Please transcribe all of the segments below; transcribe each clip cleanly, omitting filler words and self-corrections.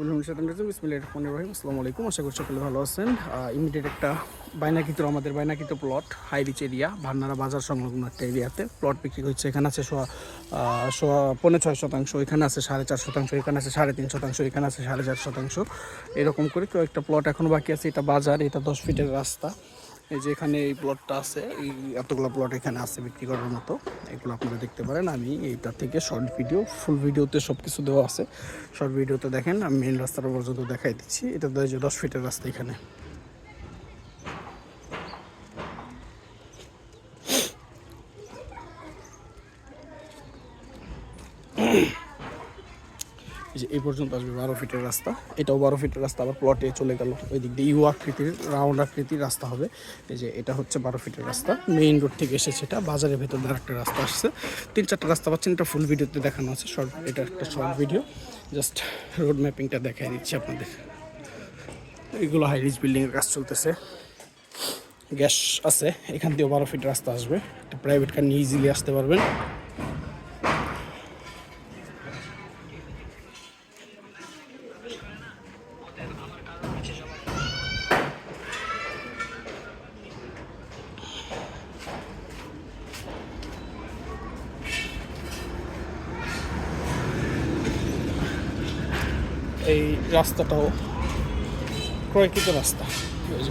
আসসালামু আলাইকুম, আশা করি সকলে ভালো আছেন। ইমিডিয়েট একটা বাইনাকিত আমাদের বাইনাকিত প্লট, হাই রিচ এরিয়া, ভান্নারা বাজার সংলগ্ন একটা এরিয়াতে প্লট বিক্রি হচ্ছে। এখানে আছে 6.5%, এখানে আছে 4.5%, এখানে আছে 3.5%, এখানে আছে 4.5%, এরকম করে কয়েকটা প্লট এখনও বাকি আছে। এটা বাজার, এটা 10 ফিটের রাস্তা। এই যে এখানে এই প্লটটা আছে, এই এতগুলো প্লট এখানে আছে বিক্রি করার মতো, এগুলো আপনারা দেখতে পারেন। আমি এইটা থেকে শর্ট ভিডিও, ফুল ভিডিওতে সব কিছু দেওয়া আছে, শর্ট ভিডিওতে দেখেন। আমি মেন রাস্তাটা পর্যন্ত দেখাই দিচ্ছি। এটা 10 ফিটের রাস্তা। এখানে যে এই পর্যন্ত আসবে 12 ফিটের রাস্তা, এটাও 12 ফিটের রাস্তা। আবার প্লটে চলে গেল ওই দিক দিয়ে, আকৃতির রাউন্ড আকৃতির রাস্তা হবে। এই যে এটা হচ্ছে 12 ফিটের রাস্তা, মেইন রোড থেকে এসেছে। এটা বাজারের ভেতর দিয়ে একটা রাস্তা আসছে, 3-4টা রাস্তা পাচ্ছেন। এটা ফুল ভিডিওতে দেখানো আছে, এটা একটা শর্ট ভিডিও, জাস্ট রোড ম্যাপিংটা দেখাই দিচ্ছি আপনাদের। এগুলো হাই রিচ বিল্ডিংয়ের কাজ চলতেছে, গ্যাস আছে। এখান দিয়েও 12 ফিট রাস্তা আসবে, একটা প্রাইভেট কার নিয়ে ইজিলি আসতে পারবেন। এই রাস্তাটাও ক্রয়কৃত রাস্তা,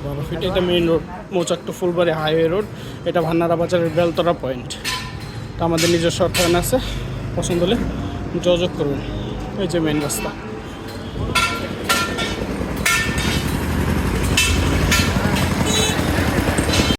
12 ফিট। এটা মেইন রোড, মৌচাক টু ফুলবাড়ি হাইওয়ে রোড। এটা ভান্নারা বাজারের বেলতলা পয়েন্ট। এটা আমাদের নিজস্ব অর্থায়ন আছে, পছন্দ হলে যোগাযোগ করুন। এই যে মেইন রাস্তা।